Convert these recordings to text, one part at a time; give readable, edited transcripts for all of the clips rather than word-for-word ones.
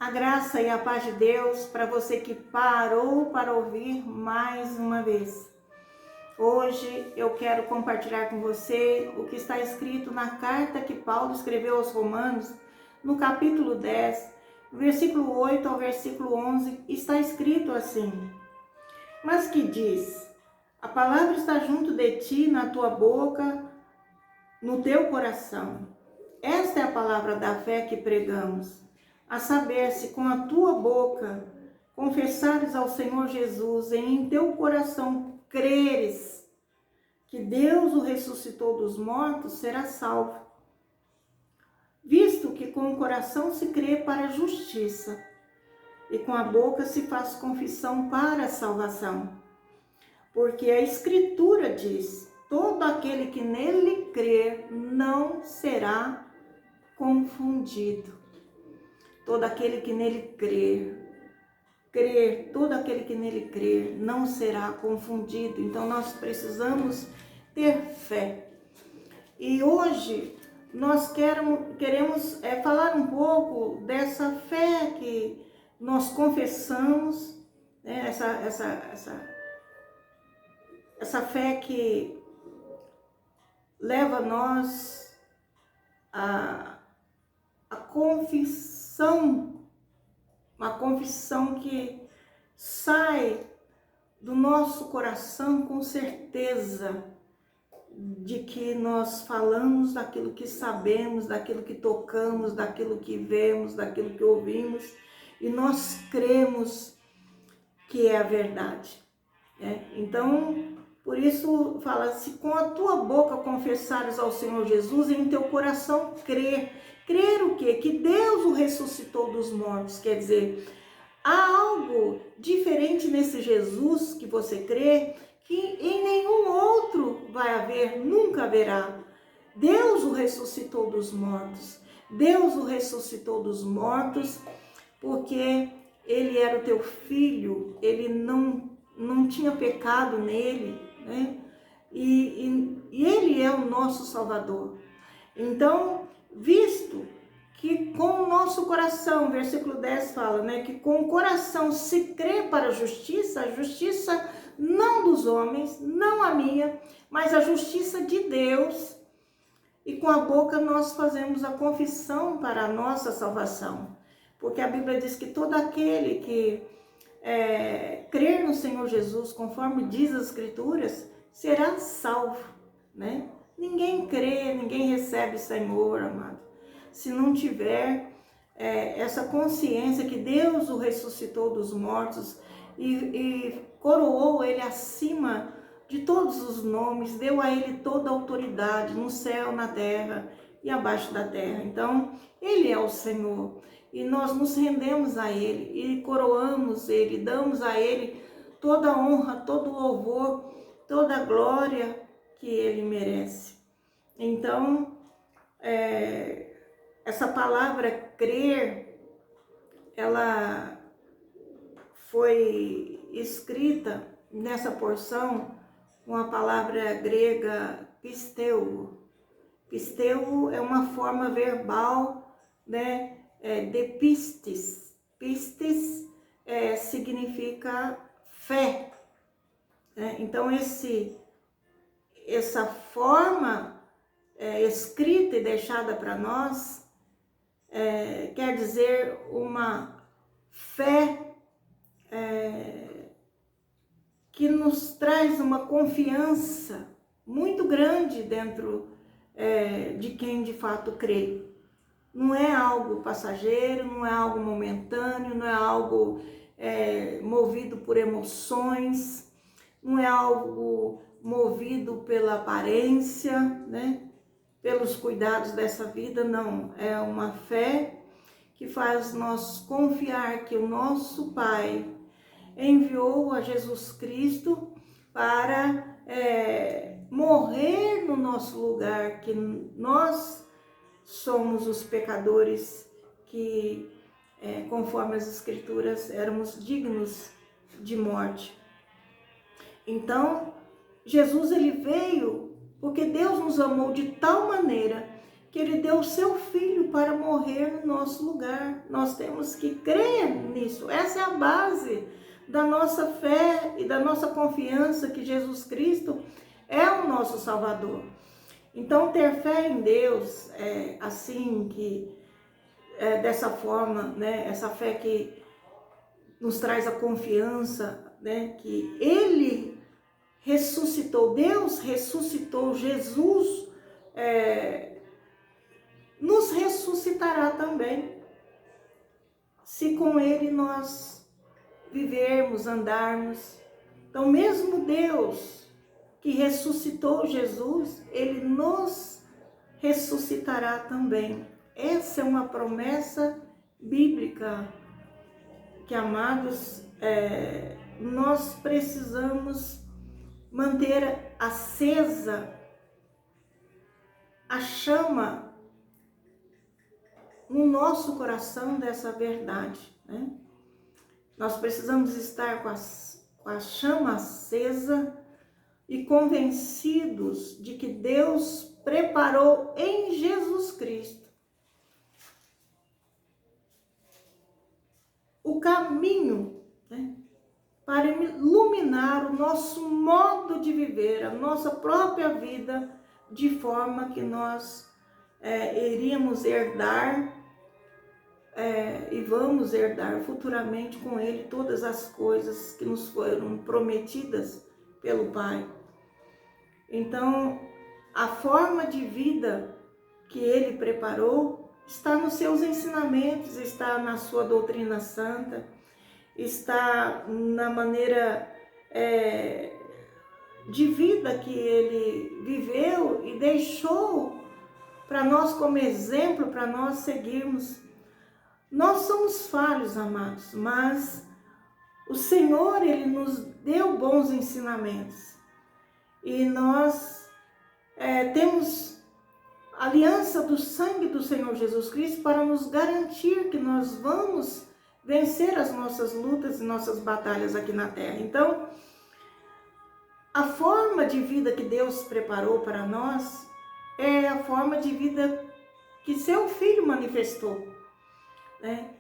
A graça e a paz de Deus para você que parou para ouvir mais uma vez. Hoje eu quero compartilhar com você o que está escrito na carta que Paulo escreveu aos Romanos, no capítulo 10, versículo 8 ao versículo 11, está escrito assim: Mas que diz? A palavra está junto de ti, na tua boca, no teu coração. Esta é a palavra da fé que pregamos. A saber, se com a tua boca confessares ao Senhor Jesus e em teu coração creres que Deus o ressuscitou dos mortos, serás salvo. Visto que com o coração se crê para a justiça e com a boca se faz confissão para a salvação. Porque a Escritura diz: todo aquele que nele crer não será confundido. Todo aquele que nele crer, todo aquele que nele crer não será confundido. Então nós precisamos ter fé. E hoje nós queremos falar um pouco dessa fé que nós confessamos, né? Essa fé que leva nós a confissão, uma confissão que sai do nosso coração com certeza de que nós falamos daquilo que sabemos, daquilo que tocamos, daquilo que vemos, daquilo que ouvimos, e nós cremos que é a verdade. Então, por isso fala, se com a tua boca confessares ao Senhor Jesus e em teu coração crer. Crer o quê? Que Deus o ressuscitou dos mortos. Quer dizer, há algo diferente nesse Jesus que você crê que em nenhum outro vai haver, nunca haverá. Deus o ressuscitou dos mortos. Deus o ressuscitou dos mortos porque ele era o teu filho, ele não tinha pecado nele, né? E ele é o nosso Salvador. Então, visto que com o nosso coração, versículo 10 fala, né, que com o coração se crê para a justiça não dos homens, não a minha, mas a justiça de Deus, e com a boca nós fazemos a confissão para a nossa salvação, porque a Bíblia diz que todo aquele que crer no Senhor Jesus, conforme diz as Escrituras, será salvo, né? Ninguém crê, ninguém recebe o Senhor, amado, se não tiver essa consciência que Deus o ressuscitou dos mortos e coroou ele acima de todos os nomes, deu a ele toda a autoridade no céu, na terra e abaixo da terra. Então, ele é o Senhor e nós nos rendemos a ele e coroamos ele, damos a ele toda a honra, todo o louvor, toda a glória que ele merece. Então, essa palavra crer, ela foi escrita nessa porção com a palavra grega pisteu. Pisteu é uma forma verbal, né, de pistes. Pistes significa fé. Então, essa forma escrita e deixada para nós quer dizer uma fé que nos traz uma confiança muito grande dentro de quem de fato crê. Não é algo passageiro, não é algo momentâneo, não é algo movido por emoções, não é algo movido pela aparência, né? Pelos cuidados dessa vida, não. É uma fé que faz nós confiar que o nosso Pai enviou a Jesus Cristo para morrer no nosso lugar, que nós somos os pecadores que, conforme as Escrituras, éramos dignos de morte. Então, Jesus ele veio porque Deus nos amou de tal maneira que Ele deu o seu Filho para morrer no nosso lugar. Nós temos que crer nisso. Essa é a base da nossa fé e da nossa confiança que Jesus Cristo é o nosso Salvador. Então, ter fé em Deus, assim, dessa forma, né, essa fé que nos traz a confiança, né, que Ele ressuscitou, Deus ressuscitou, Jesus nos ressuscitará também, se com Ele nós vivermos, andarmos. Então, mesmo Deus que ressuscitou Jesus, Ele nos ressuscitará também. Essa é uma promessa bíblica que, amados, nós precisamos manter acesa a chama no nosso coração dessa verdade, né? Nós precisamos estar com a chama acesa e convencidos de que Deus preparou em Jesus Cristo o caminho, né, para iluminar o nosso modo de viver, a nossa própria vida, de forma que nós iríamos herdar e vamos herdar futuramente com Ele todas as coisas que nos foram prometidas pelo Pai. Então, a forma de vida que Ele preparou está nos seus ensinamentos, está na sua doutrina santa, está na maneira de vida que Ele viveu e deixou para nós como exemplo, para nós seguirmos. Nós somos falhos, amados, mas o Senhor, Ele nos deu bons ensinamentos. E nós temos a aliança do sangue do Senhor Jesus Cristo para nos garantir que nós vamos vencer as nossas lutas e nossas batalhas aqui na terra. Então, a forma de vida que Deus preparou para nós é a forma de vida que seu Filho manifestou, né?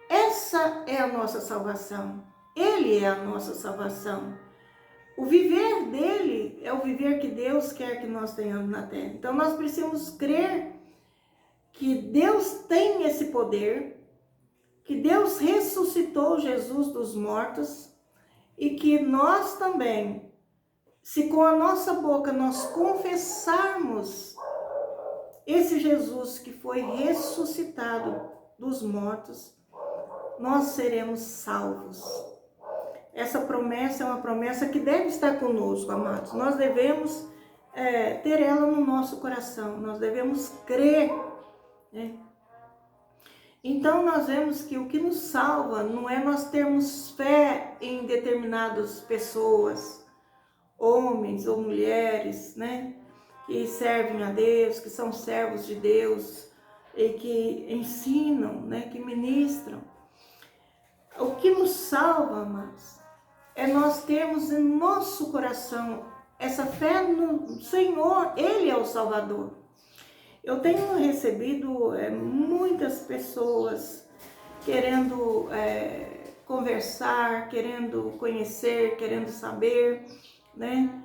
Essa é a nossa salvação. Ele é a nossa salvação. O viver dele é o viver que Deus quer que nós tenhamos na terra. Então nós precisamos crer que Deus tem esse poder, que Deus ressuscitou Jesus dos mortos e que nós também, se com a nossa boca nós confessarmos esse Jesus que foi ressuscitado dos mortos, nós seremos salvos. Essa promessa é uma promessa que deve estar conosco, amados. Nós devemos ter ela no nosso coração, nós devemos crer, né? Então nós vemos que o que nos salva não é nós termos fé em determinadas pessoas, homens ou mulheres, né, que servem a Deus, que são servos de Deus e que ensinam, né, que ministram. O que nos salva, amados, é nós termos em nosso coração essa fé no Senhor. Ele é o Salvador. Eu tenho recebido muitas pessoas querendo conversar, querendo conhecer, querendo saber, né?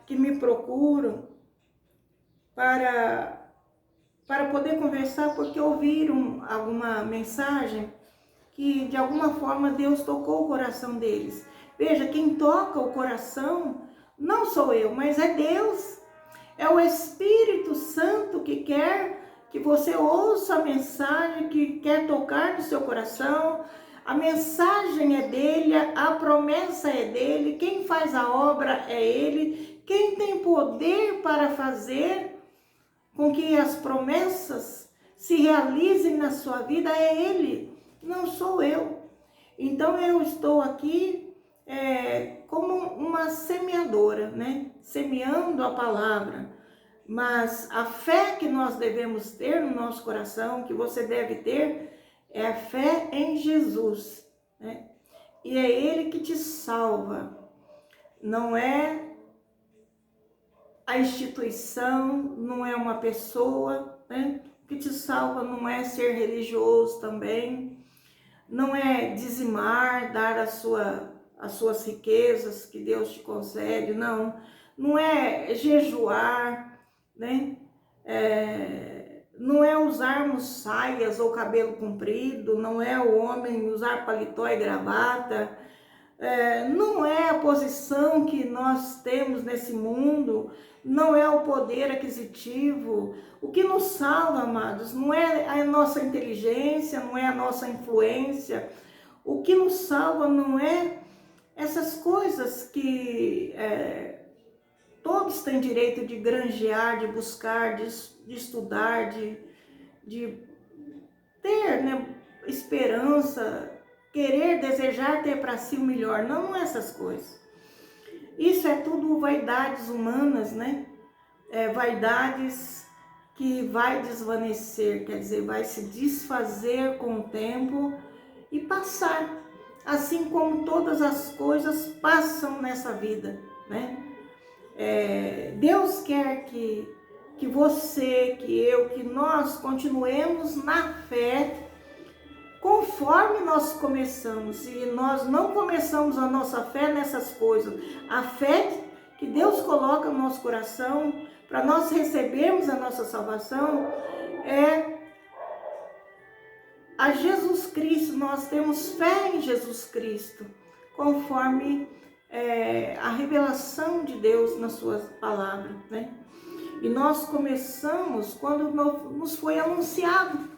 Que me procuram para poder conversar porque ouviram alguma mensagem que de alguma forma Deus tocou o coração deles. Veja, quem toca o coração não sou eu, mas é Deus. É o Espírito Santo que quer que você ouça a mensagem, que quer tocar no seu coração. A mensagem é dele, a promessa é dele, quem faz a obra é ele, quem tem poder para fazer com que as promessas se realizem na sua vida é ele, não sou eu. Então eu estou aqui como uma semeadora, né? Semeando a palavra. Mas a fé que nós devemos ter no nosso coração, que você deve ter, é a fé em Jesus, né? E é Ele que te salva. Não é a instituição, não é uma pessoa, né? O que te salva não é ser religioso também, não é dizimar, dar as suas riquezas que Deus te concede, não é jejuar, né? Não é usarmos saias ou cabelo comprido, não é o homem usar paletó e gravata, não é a posição que nós temos nesse mundo, não é o poder aquisitivo. O que nos salva, amados, não é a nossa inteligência, não é a nossa influência. O que nos salva não é essas coisas que todos têm direito de granjear, de buscar, de estudar, de ter, né, esperança, querer, desejar ter para si o melhor. Não essas coisas. Isso é tudo vaidades humanas, né? Vaidades que vai desvanecer, quer dizer, vai se desfazer com o tempo e passar, assim como todas as coisas passam nessa vida, né? Deus quer que você, que eu, que nós continuemos na fé conforme nós começamos. E nós não começamos a nossa fé nessas coisas. A fé que Deus coloca no nosso coração para nós recebermos a nossa salvação é a Jesus Cristo. Nós temos fé em Jesus Cristo, conforme a revelação de Deus na sua palavra, né? E nós começamos quando nos foi anunciado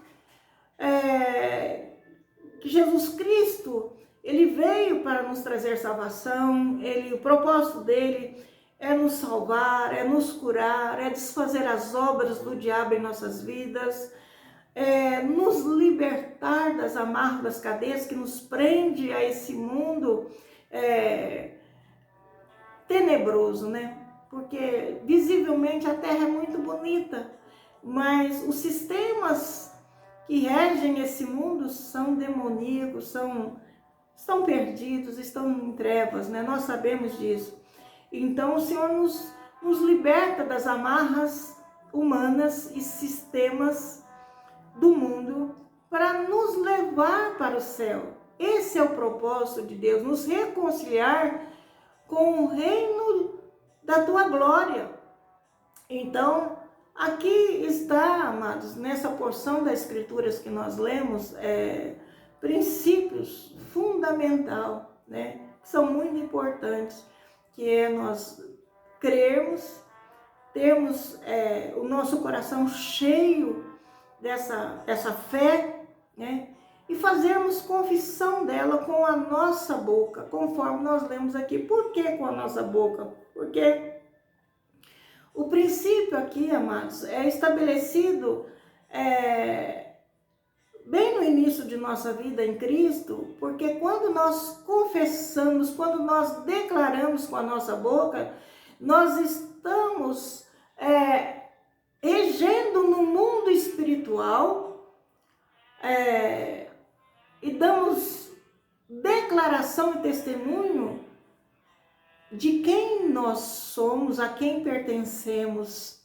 que Jesus Cristo, ele veio para nos trazer salvação. O propósito dele é nos salvar, é nos curar, é desfazer as obras do diabo em nossas vidas, é nos libertar das amarras, das cadeias que nos prende a esse mundo tenebroso, né? Porque visivelmente a terra é muito bonita, mas os sistemas que regem esse mundo são demoníacos, estão perdidos, estão em trevas, né? Nós sabemos disso. Então o Senhor nos liberta das amarras humanas e sistemas do mundo para nos levar para o céu. Esse é o propósito de Deus, nos reconciliar com o reino da tua glória. Então, aqui está, amados, nessa porção das escrituras que nós lemos, princípios fundamental, né, que são muito importantes, que é nós crermos, termos o nosso coração cheio dessa fé, né, e fazermos confissão dela com a nossa boca, conforme nós lemos aqui. Por que com a nossa boca? Porque o princípio aqui, amados, é estabelecido bem no início de nossa vida em Cristo, porque quando nós confessamos, quando nós declaramos com a nossa boca, nós estamos regendo no mundo espiritual e damos declaração e testemunho de quem nós somos, a quem pertencemos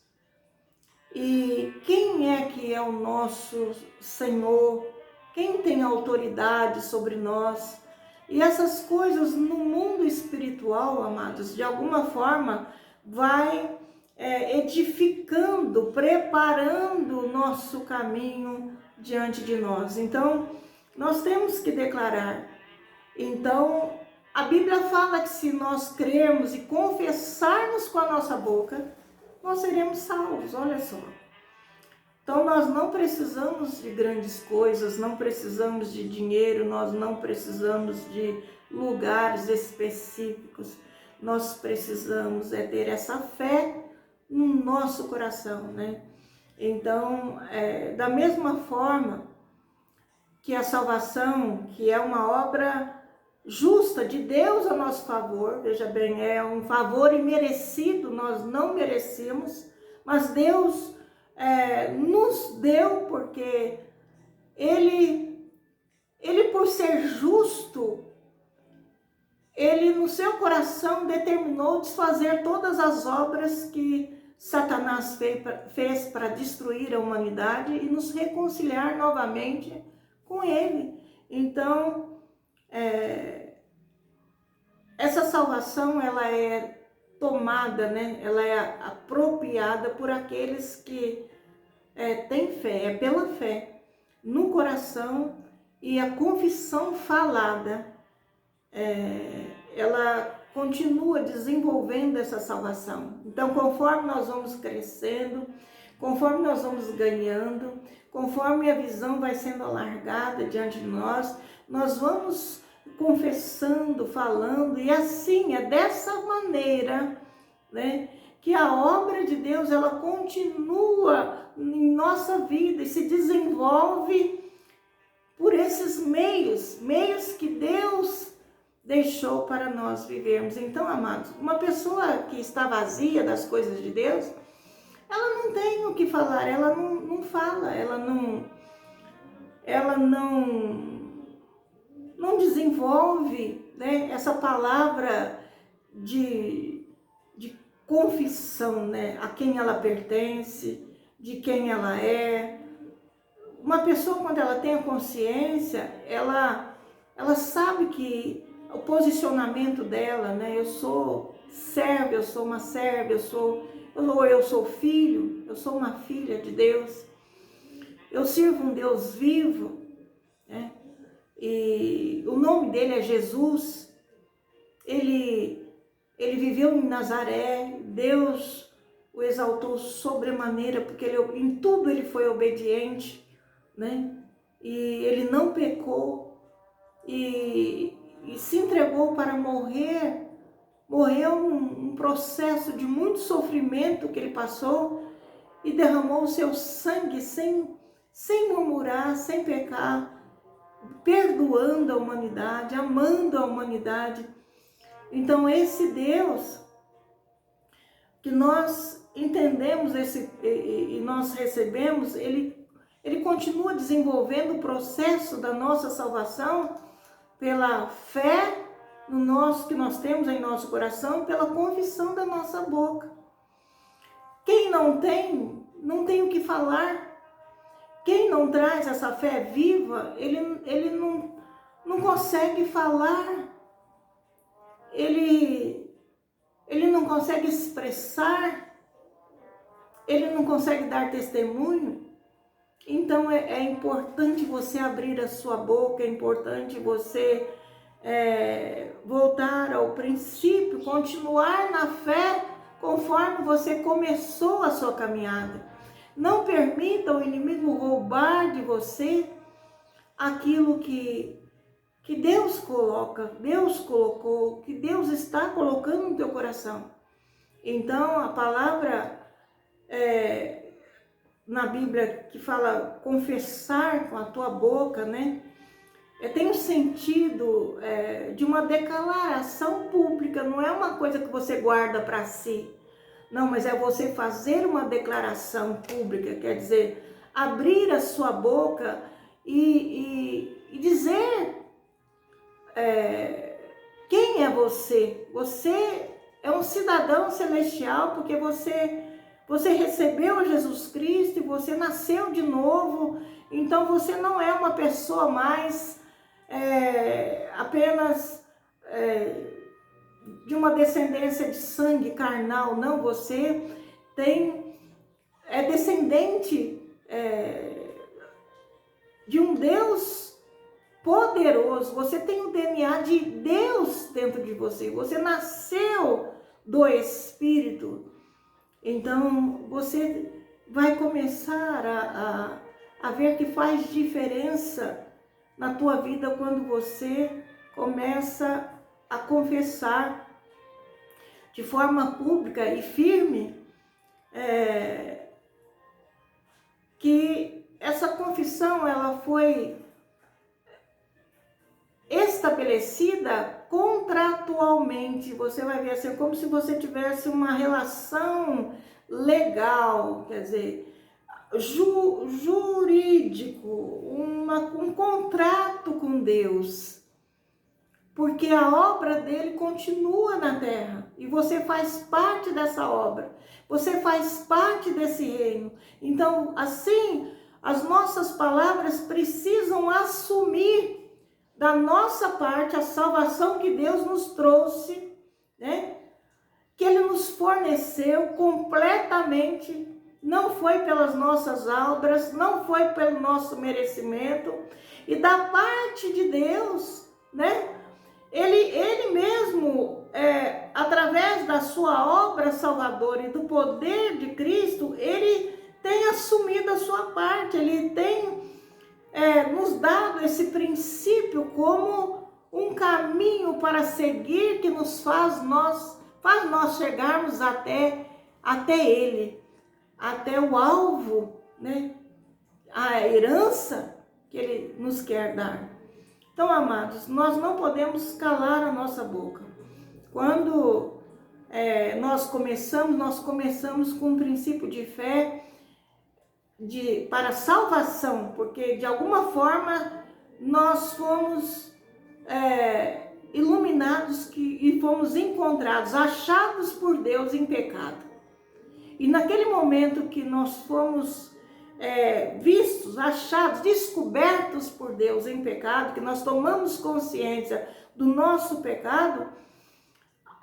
e quem é que é o nosso Senhor, quem tem autoridade sobre nós. E essas coisas no mundo espiritual, amados, de alguma forma vai edificando, preparando o nosso caminho diante de nós. Então, nós temos que declarar. Então, a Bíblia fala que se nós crermos e confessarmos com a nossa boca, nós seremos salvos, olha só. Então, nós não precisamos de grandes coisas, não precisamos de dinheiro, nós não precisamos de lugares específicos. Nós precisamos ter essa fé no nosso coração, né? Então, da mesma forma que a salvação, que é uma obra justa de Deus a nosso favor, veja bem, é um favor imerecido, nós não merecemos, mas Deus nos deu, porque Ele por ser justo, ele no seu coração determinou desfazer todas as obras que Satanás fez para destruir a humanidade e nos reconciliar novamente com ele. Então, essa salvação, ela é tomada, né? Ela é apropriada por aqueles que têm fé, é pela fé no coração, e a confissão falada, ela continua desenvolvendo essa salvação. Então, conforme nós vamos crescendo, conforme nós vamos ganhando, conforme a visão vai sendo alargada diante de nós, nós vamos confessando, falando, e assim, é dessa maneira, né, que a obra de Deus, ela continua em nossa vida e se desenvolve por esses meios que Deus deixou para nós vivermos. Então, amados, uma pessoa que está vazia das coisas de Deus, ela não tem o que falar, ela não fala, ela não desenvolve, né, essa palavra de confissão, né, a quem ela pertence, de quem ela é. Uma pessoa, quando ela tem a consciência, ela sabe que o posicionamento dela, né, eu sou serva, eu sou uma serva, eu sou filho, eu sou uma filha de Deus, eu sirvo um Deus vivo, né? E o nome dele é Jesus. Ele viveu em Nazaré, Deus o exaltou sobremaneira, porque em tudo ele foi obediente, né? E ele não pecou e se entregou para morrer. Morreu um processo de muito sofrimento que ele passou e derramou o seu sangue sem murmurar, sem pecar, perdoando a humanidade, amando a humanidade. Então, esse Deus que nós entendemos e nós recebemos, ele continua desenvolvendo o processo da nossa salvação pela fé que nós temos em nosso coração, pela confissão da nossa boca. Quem não tem o que falar. Quem não traz essa fé viva, ele não consegue falar, ele não consegue expressar, ele não consegue dar testemunho. Então é importante você abrir a sua boca, é importante você voltar ao princípio, continuar na fé conforme você começou a sua caminhada. Não permita o inimigo roubar de você aquilo que Deus colocou, que Deus está colocando no teu coração. Então, a palavra na Bíblia que fala confessar com a tua boca, né? Tem o sentido de uma declaração pública, não é uma coisa que você guarda para si. Não, mas é você fazer uma declaração pública, quer dizer, abrir a sua boca e dizer quem é você. Você é um cidadão celestial porque você recebeu Jesus Cristo e você nasceu de novo. Então você não é uma pessoa mais apenas de uma descendência de sangue carnal, não, você é descendente de um Deus poderoso, você tem o DNA de Deus dentro de você, você nasceu do Espírito. Então você vai começar a ver que faz diferença na tua vida quando você começa a confessar de forma pública e firme que essa confissão ela foi estabelecida contratualmente. Você vai ver assim, como se você tivesse uma relação legal, quer dizer, jurídico, um contrato com Deus. porque a obra dele continua na terra e você faz parte dessa obra, você faz parte desse reino. Então, assim, as nossas palavras precisam assumir da nossa parte a salvação que Deus nos trouxe, né? Que Ele nos forneceu completamente, não foi pelas nossas obras, não foi pelo nosso merecimento, e da parte de Deus, né? Ele mesmo, através da sua obra salvadora e do poder de Cristo, Ele tem assumido a sua parte, Ele tem nos dado esse princípio como um caminho para seguir que nos faz nós chegarmos até Ele, até o alvo, né? A herança que Ele nos quer dar. Então, amados, nós não podemos calar a nossa boca. Quando nós começamos com um princípio de fé para salvação, porque de alguma forma nós fomos iluminados e fomos encontrados, achados por Deus em pecado. E naquele momento que nós fomos vistos, achados, descobertos por Deus em pecado, que nós tomamos consciência do nosso pecado,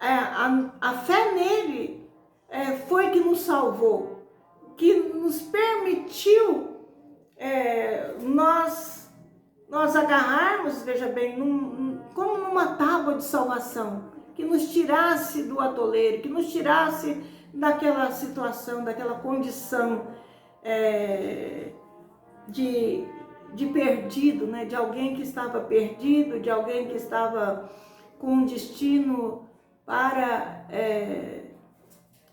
a fé nele foi que nos salvou, que nos permitiu nós agarrarmos, veja bem, como numa tábua de salvação, que nos tirasse do atoleiro, que nos tirasse daquela situação, daquela condição de perdido, né? De alguém que estava perdido, de alguém que estava com um destino para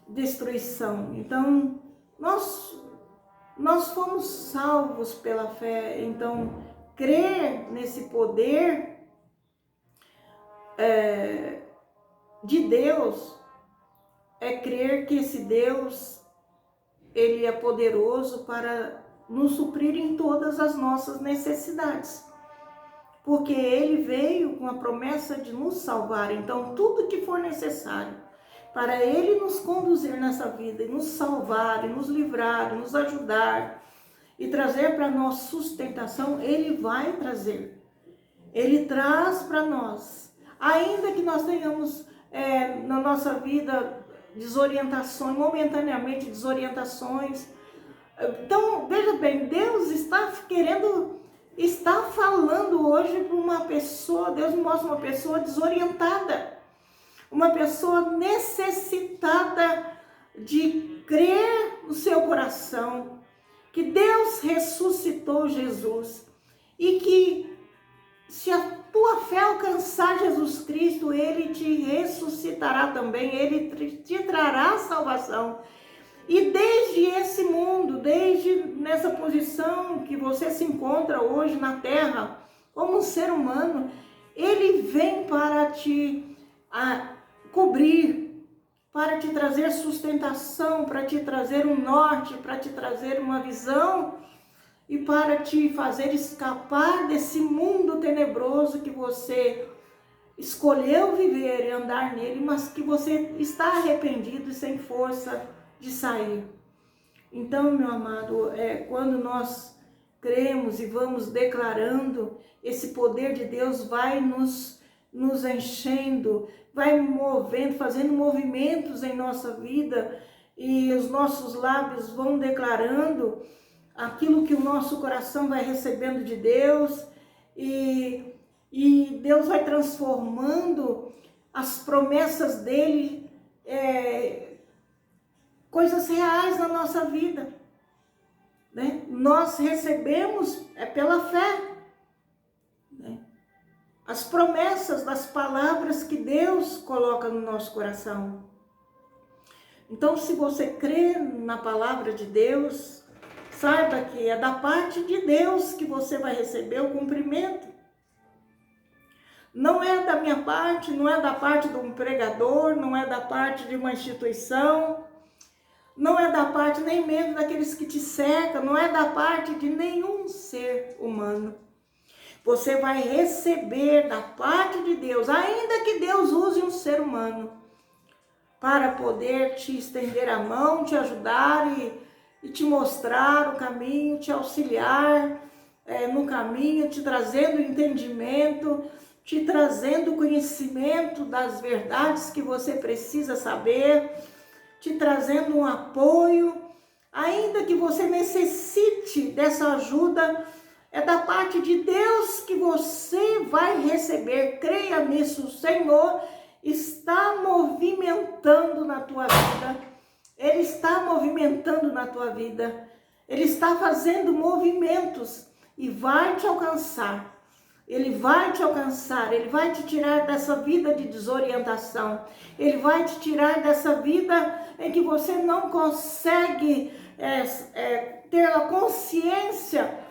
destruição. Então, nós fomos salvos pela fé. Então, crer nesse poder de Deus é crer que esse Deus, Ele é poderoso para nos suprir em todas as nossas necessidades. Porque Ele veio com a promessa de nos salvar. Então, tudo que for necessário para Ele nos conduzir nessa vida, e nos salvar, e nos livrar, e nos ajudar, e trazer para nós sustentação, Ele vai trazer. Ele traz para nós. Ainda que nós tenhamos na nossa vida desorientações, momentaneamente desorientações. Então, veja bem, Deus está falando hoje para uma pessoa, Deus mostra uma pessoa desorientada, uma pessoa necessitada de crer no seu coração, que Deus ressuscitou Jesus e que se a tua fé alcançar Jesus Cristo, Ele te ressuscitará também, Ele te trará salvação. E desde esse mundo, desde nessa posição que você se encontra hoje na terra, como um ser humano, Ele vem para te cobrir, para te trazer sustentação, para te trazer um norte, para te trazer uma visão e para te fazer escapar desse mundo tenebroso que você escolheu viver e andar nele, mas que você está arrependido e sem força de sair. Então, meu amado, quando nós cremos e vamos declarando, esse poder de Deus vai nos enchendo, vai movendo, fazendo movimentos em nossa vida, e os nossos lábios vão declarando aquilo que o nosso coração vai recebendo de Deus, e Deus vai transformando as promessas dele, coisas reais na nossa vida, né? Nós recebemos pela fé, né? As promessas das palavras que Deus coloca no nosso coração. Então, se você crê na palavra de Deus, saiba que é da parte de Deus que você vai receber o cumprimento. Não é da minha parte, não é da parte de um pregador, não é da parte de uma instituição, não é da parte nem mesmo daqueles que te cercam, não é da parte de nenhum ser humano. Você vai receber da parte de Deus, ainda que Deus use um ser humano para poder te estender a mão, te ajudar e te mostrar o caminho, te auxiliar no caminho, te trazendo entendimento, te trazendo conhecimento das verdades que você precisa saber, te trazendo um apoio, ainda que você necessite dessa ajuda, é da parte de Deus que você vai receber. Creia nisso, o Senhor está movimentando na tua vida. Ele está movimentando na tua vida. Ele está fazendo movimentos e vai te alcançar. Ele vai te alcançar, Ele vai te tirar dessa vida de desorientação. Ele vai te tirar dessa vida em que você não consegue ter a consciência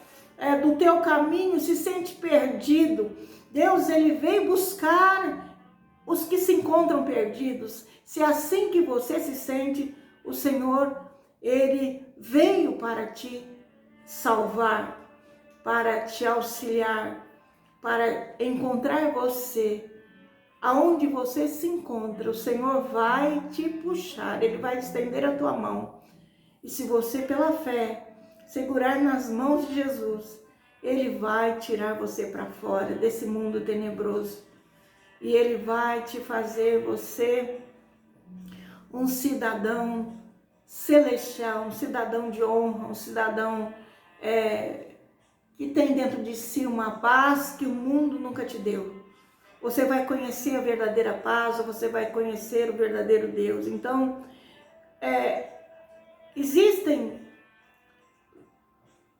do teu caminho, se sente perdido. Deus, Ele veio buscar os que se encontram perdidos. Se é assim que você se sente, o Senhor, Ele veio para te salvar, para te auxiliar, para encontrar você. Aonde você se encontra, o Senhor vai te puxar, Ele vai estender a tua mão. E se você, pela fé, segurar nas mãos de Jesus, Ele vai tirar você para fora desse mundo tenebroso. E Ele vai te fazer você um cidadão celestial, um cidadão de honra, um cidadão que tem dentro de si uma paz que o mundo nunca te deu. Você vai conhecer a verdadeira paz, você vai conhecer o verdadeiro Deus. Então, existem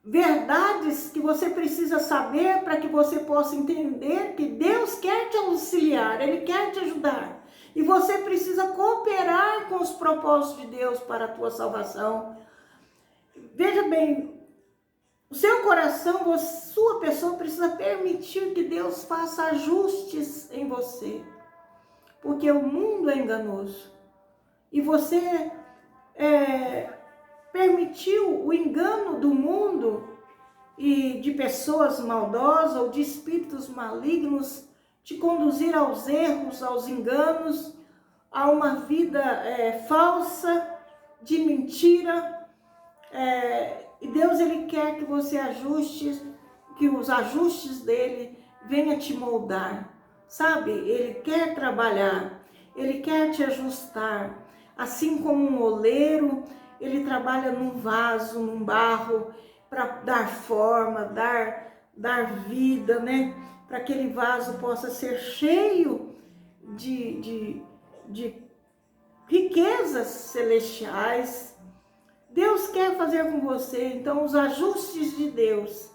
verdades que você precisa saber para que você possa entender que Deus quer te auxiliar, Ele quer te ajudar. E você precisa cooperar com os propósitos de Deus para a tua salvação. Veja bem, o seu coração, a sua pessoa precisa permitir que Deus faça ajustes em você. Porque o mundo é enganoso. E você permitiu o engano do mundo e de pessoas maldosas ou de espíritos malignos te conduzir aos erros, aos enganos, a uma vida falsa, de mentira. E Deus, Ele quer que você ajuste, que os ajustes dele venham te moldar, sabe? Ele quer trabalhar, Ele quer te ajustar. Assim como um oleiro, ele trabalha num vaso, num barro, para dar forma, dar vida, né? Para que aquele vaso possa ser cheio de riquezas celestiais. Deus quer fazer com você, então, os ajustes de Deus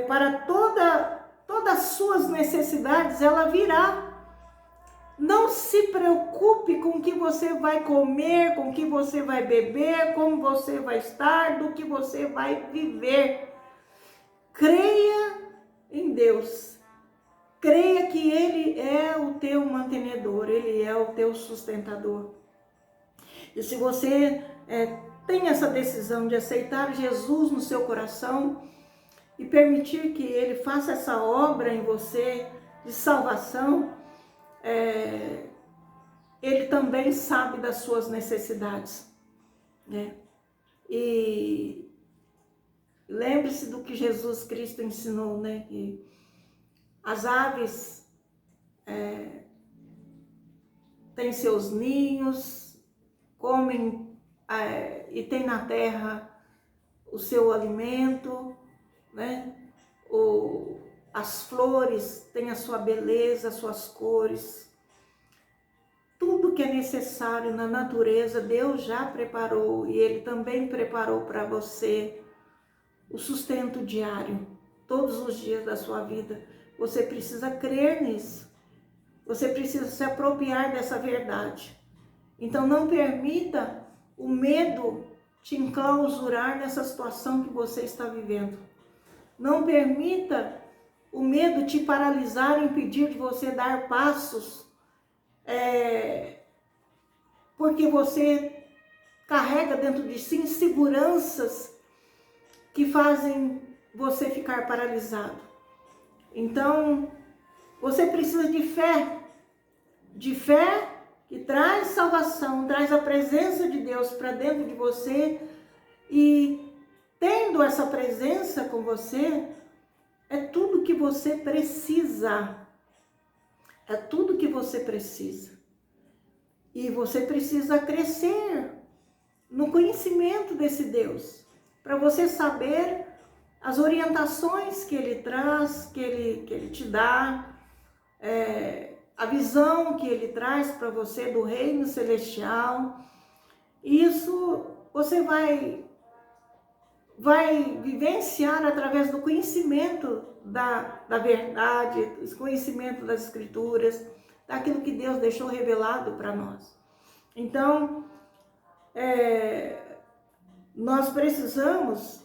para todas as suas necessidades, ela virá. Não se preocupe com o que você vai comer, com o que você vai beber, como você vai estar, do que você vai viver. Creia em Deus. Creia que Ele é o teu mantenedor, Ele é o teu sustentador. E se você tem essa decisão de aceitar Jesus no seu coração e permitir que Ele faça essa obra em você de salvação, Ele também sabe das suas necessidades, né? E lembre-se do que Jesus Cristo ensinou, né? Que as aves têm seus ninhos, comem e tem na terra o seu alimento, né? As flores têm a sua beleza, as suas cores. Tudo que é necessário na natureza, Deus já preparou e Ele também preparou para você o sustento diário, todos os dias da sua vida. Você precisa crer nisso. Você precisa se apropriar dessa verdade. Então não permita o medo te enclausurar nessa situação que você está vivendo. Não permita o medo te paralisar e impedir de você dar passos, porque você carrega dentro de si inseguranças que fazem você ficar paralisado. Então, você precisa de fé que traz salvação, traz a presença de Deus para dentro de você, e tendo essa presença com você, é tudo que você precisa. É tudo que você precisa. E você precisa crescer no conhecimento desse Deus, para você saber as orientações que Ele traz, que Ele te dá, a visão que Ele traz para você do reino celestial. Isso você vai vivenciar através do conhecimento da verdade, do conhecimento das Escrituras, daquilo que Deus deixou revelado para nós. Então, nós precisamos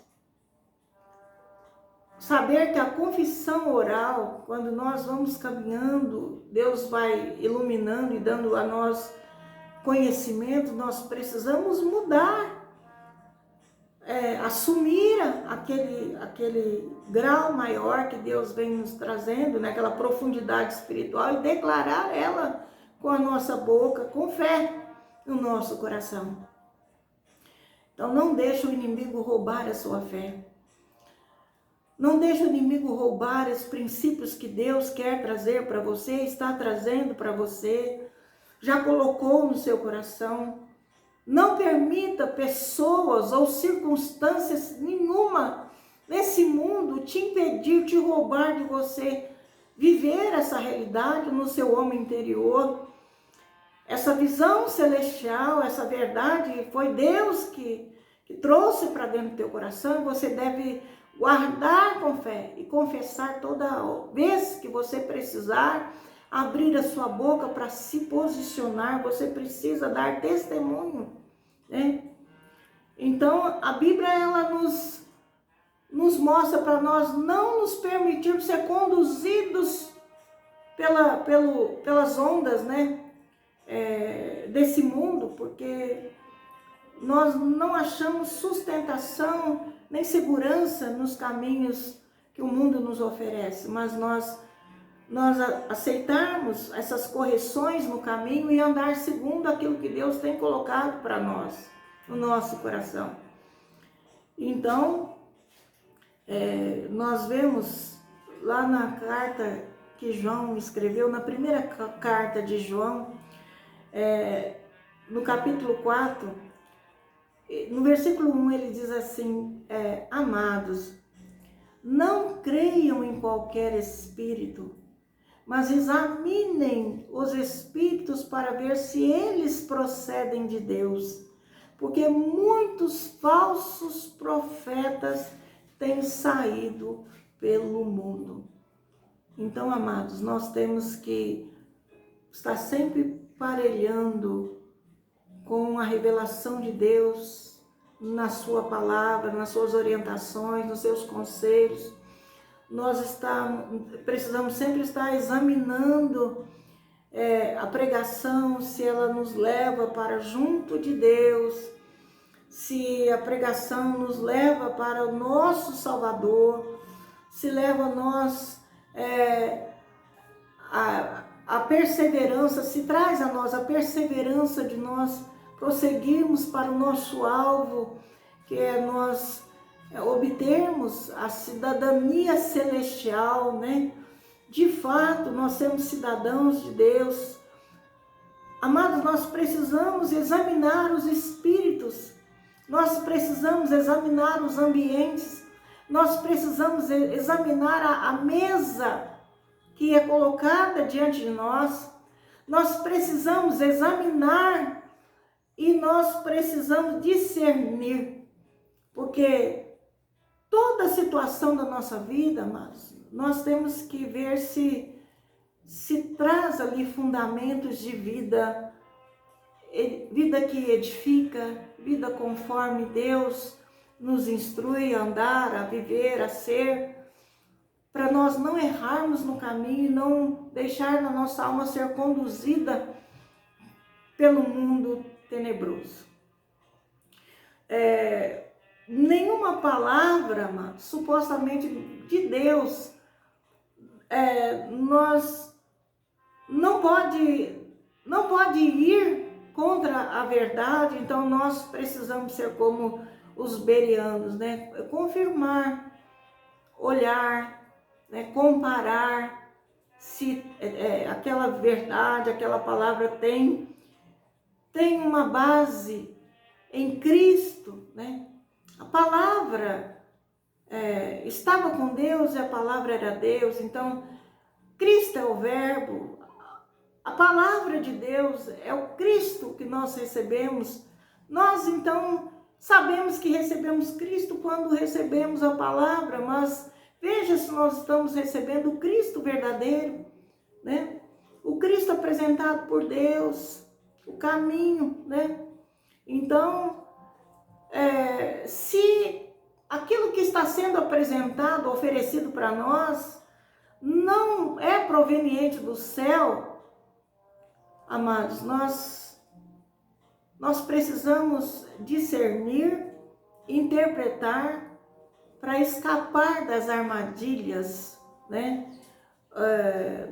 saber que a confissão oral, quando nós vamos caminhando, Deus vai iluminando e dando a nós conhecimento, nós precisamos mudar, assumir aquele grau maior que Deus vem nos trazendo, né, aquela profundidade espiritual, e declarar ela com a nossa boca, com fé no nosso coração. Então não deixe o inimigo roubar a sua fé. Não deixe o inimigo roubar os princípios que Deus quer trazer para você, está trazendo para você, já colocou no seu coração. Não permita pessoas ou circunstâncias nenhuma nesse mundo te impedir, te roubar de você viver essa realidade no seu homem interior. Essa visão celestial, essa verdade, foi Deus que trouxe para dentro do teu coração, e você deve guardar com fé e confessar toda vez que você precisar abrir a sua boca para se posicionar. Você precisa dar testemunho, né? Então a Bíblia, ela nos mostra para nós não nos permitirmos ser conduzidos pelas ondas, né, desse mundo, porque nós não achamos sustentação nem segurança nos caminhos que o mundo nos oferece, mas nós aceitarmos essas correções no caminho e andar segundo aquilo que Deus tem colocado para nós, no nosso coração. Então, nós vemos lá na carta que João escreveu, na primeira carta de João, no capítulo 4, no versículo 1, ele diz assim: amados, não creiam em qualquer espírito, mas examinem os espíritos para ver se eles procedem de Deus, porque muitos falsos profetas têm saído pelo mundo. Então, amados, nós temos que estar sempre parelhando com a revelação de Deus na sua palavra, nas suas orientações, nos seus conselhos. Nós precisamos sempre estar examinando a pregação, se ela nos leva para junto de Deus, se a pregação nos leva para o nosso Salvador, se leva a nós a perseverança, se traz a nós a perseverança de nós prosseguirmos para o nosso alvo, que é nós obtermos a cidadania celestial, né? De fato, nós somos cidadãos de Deus. Amados, nós precisamos examinar os espíritos, nós precisamos examinar os ambientes, nós precisamos examinar a mesa que é colocada diante de nós, nós precisamos examinar e nós precisamos discernir, porque toda a situação da nossa vida, amados, nós temos que ver se traz ali fundamentos de vida, vida que edifica, vida conforme Deus nos instrui a andar, a viver, a ser, para nós não errarmos no caminho e não deixar a nossa alma ser conduzida pelo mundo tenebroso. Nenhuma palavra, supostamente de Deus, nós não pode ir contra a verdade, então nós precisamos ser como os bereanos, né? Confirmar, olhar, né? Comparar se aquela verdade, aquela palavra tem uma base em Cristo, né? A palavra estava com Deus e a palavra era Deus, então Cristo é o verbo, a palavra de Deus é o Cristo que nós recebemos. Nós então sabemos que recebemos Cristo quando recebemos a palavra, mas veja se nós estamos recebendo o Cristo verdadeiro, né? O Cristo apresentado por Deus, o caminho, né? Então, se aquilo que está sendo apresentado, oferecido para nós, não é proveniente do céu, amados, nós precisamos discernir, interpretar, para escapar das armadilhas, né?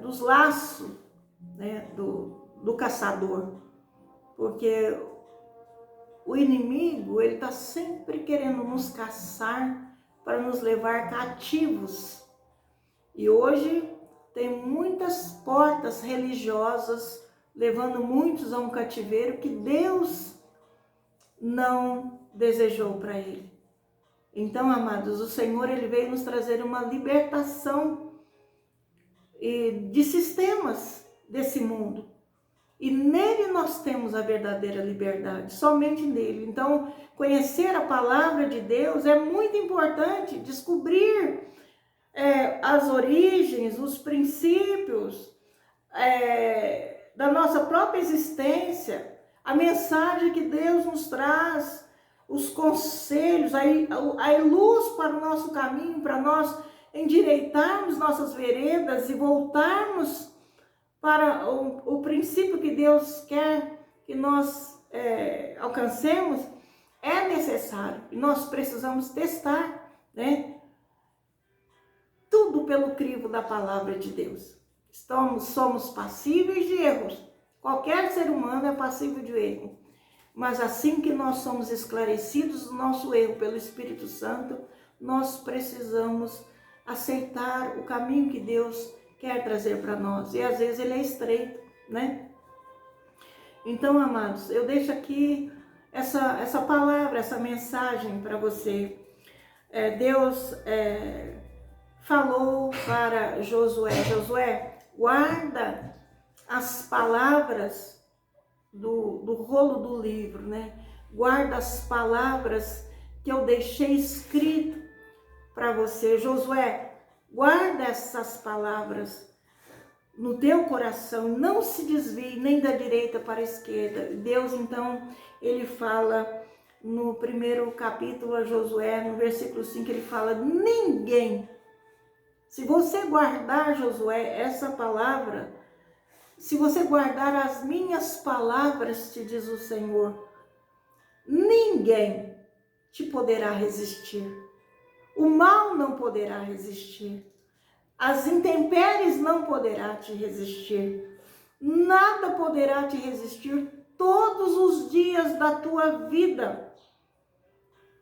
Dos laços, né? do caçador. Porque o inimigo, ele está sempre querendo nos caçar para nos levar cativos. E hoje tem muitas portas religiosas levando muitos a um cativeiro que Deus não desejou para ele. Então, amados, o Senhor, ele veio nos trazer uma libertação de sistemas desse mundo. E nele nós temos a verdadeira liberdade, somente nele. Então, conhecer a palavra de Deus é muito importante, descobrir as origens, os princípios da nossa própria existência, a mensagem que Deus nos traz, os conselhos, a luz para o nosso caminho, para nós endireitarmos nossas veredas e voltarmos para o princípio que Deus quer que nós alcancemos, é necessário. E nós precisamos testar, né? Tudo pelo crivo da palavra de Deus. Somos passíveis de erros. Qualquer ser humano é passível de erro. Mas assim que nós somos esclarecidos do nosso erro pelo Espírito Santo, nós precisamos aceitar o caminho que Deus quer trazer para nós. E às vezes ele é estreito, né? Então, amados, eu deixo aqui essa palavra, essa mensagem para você. Deus falou para Josué: Josué, guarda as palavras do rolo do livro, né? Guarda as palavras que eu deixei escrito para você. Josué, guarda essas palavras no teu coração, não se desvie nem da direita para a esquerda. Deus, então, ele fala no primeiro capítulo a Josué, no versículo 5, ele fala: ninguém, se você guardar, Josué, essa palavra, se você guardar as minhas palavras, te diz o Senhor, ninguém te poderá resistir. O mal não poderá resistir. As intempéries não poderá te resistir. Nada poderá te resistir todos os dias da tua vida.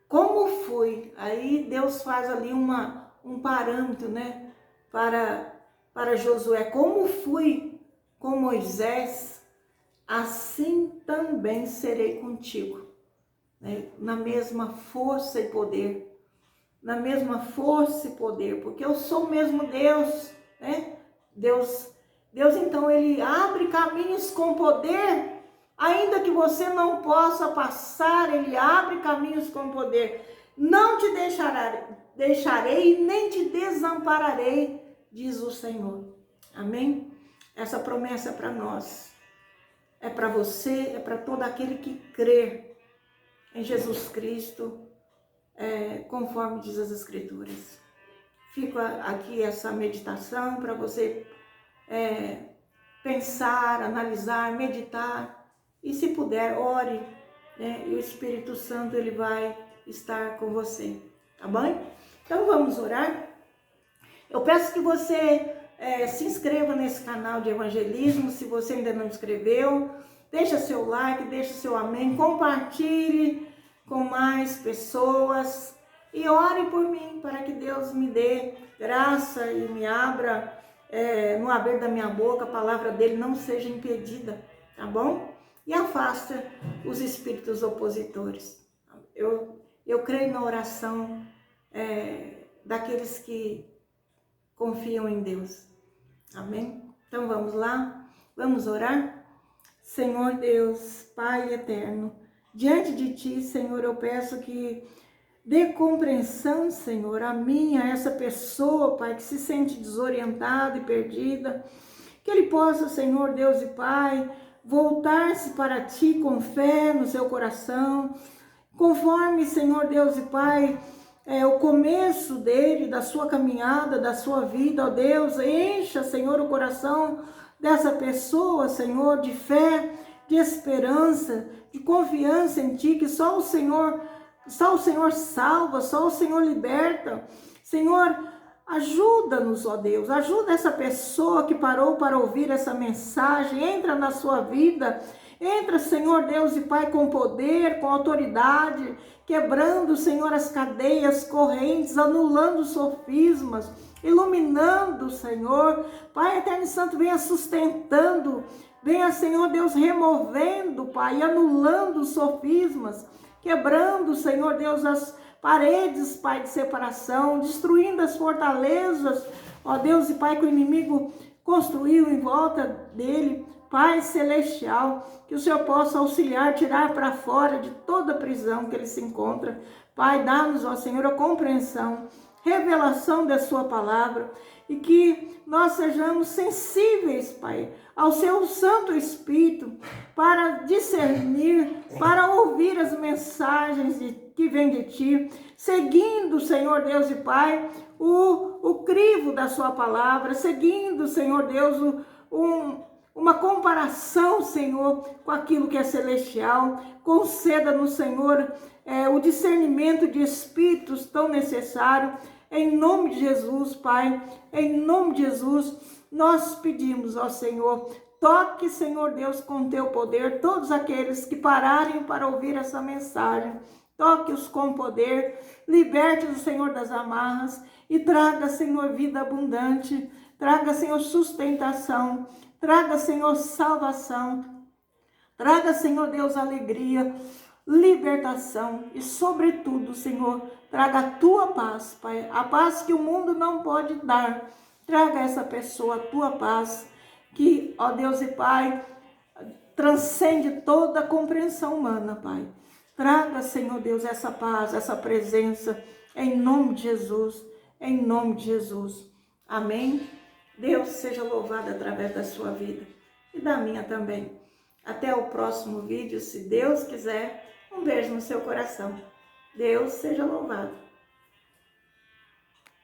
Como foi? Aí Deus faz ali um parâmetro, né? Para Josué. Como fui com Moisés, assim também serei contigo. Né? Na mesma força e poder. Na mesma força e poder, porque eu sou o mesmo Deus, né? Deus então, ele abre caminhos com poder, ainda que você não possa passar, ele abre caminhos com poder. Não te deixarei, nem te desampararei, diz o Senhor. Amém? Essa promessa é para nós, é para você, é para todo aquele que crê em Jesus Cristo, conforme diz as Escrituras. Fica aqui essa meditação para você pensar, analisar, meditar, e se puder, ore, né? E o Espírito Santo, ele vai estar com você, tá bom? Então vamos orar. Eu peço que você se inscreva nesse canal de evangelismo, se você ainda não inscreveu. Deixa seu like, deixa seu amém, compartilhe com mais pessoas e ore por mim para que Deus me dê graça e me abra, no abrir da minha boca, a palavra dele não seja impedida, tá bom? E afasta os espíritos opositores. Eu creio na oração daqueles que confiam em Deus. Amém? Então vamos lá, vamos orar? Senhor Deus, Pai eterno, diante de Ti, Senhor, eu peço que dê compreensão, Senhor, a mim, a essa pessoa, Pai, que se sente desorientada e perdida, que ele possa, Senhor Deus e Pai, voltar-se para Ti com fé no seu coração, conforme, Senhor Deus e Pai, o começo dele, da sua caminhada, da sua vida, ó Deus, encha, Senhor, o coração dessa pessoa, Senhor, de fé, de esperança, de confiança em Ti, que só o Senhor salva, só o Senhor liberta. Senhor, ajuda-nos, ó Deus, ajuda essa pessoa que parou para ouvir essa mensagem, entra na sua vida, entra, Senhor Deus e Pai, com poder, com autoridade, quebrando, Senhor, as cadeias, correntes, anulando os sofismas, iluminando, Senhor. Pai eterno e santo, venha sustentando, venha, Senhor Deus, removendo, Pai, anulando os sofismas, quebrando, Senhor Deus, as paredes, Pai, de separação, destruindo as fortalezas, ó Deus e Pai, que o inimigo construiu em volta dele. Pai celestial, que o Senhor possa auxiliar, tirar para fora de toda prisão que ele se encontra. Pai, dá-nos, ó Senhor, a compreensão, revelação da sua palavra e que nós sejamos sensíveis, Pai, ao seu Santo Espírito para discernir, para ouvir as mensagens que vêm de Ti, seguindo, Senhor Deus e Pai, o crivo da sua palavra, seguindo, Senhor Deus, uma comparação, Senhor, com aquilo que é celestial. Conceda-nos, Senhor, o discernimento de espíritos tão necessário. Em nome de Jesus, Pai, em nome de Jesus, nós pedimos, ó Senhor, toque, Senhor Deus, com teu poder, todos aqueles que pararem para ouvir essa mensagem. Toque-os com poder, liberte-os, Senhor, das amarras e traga, Senhor, vida abundante, traga, Senhor, sustentação, traga, Senhor, salvação, traga, Senhor Deus, alegria, libertação e, sobretudo, Senhor, traga a Tua paz, Pai, a paz que o mundo não pode dar. Traga a essa pessoa a Tua paz, que, ó Deus e Pai, transcende toda a compreensão humana, Pai. Traga, Senhor Deus, essa paz, essa presença, em nome de Jesus, em nome de Jesus. Amém? Deus seja louvado através da sua vida e da minha também. Até o próximo vídeo, se Deus quiser. Um beijo no seu coração. Deus seja louvado.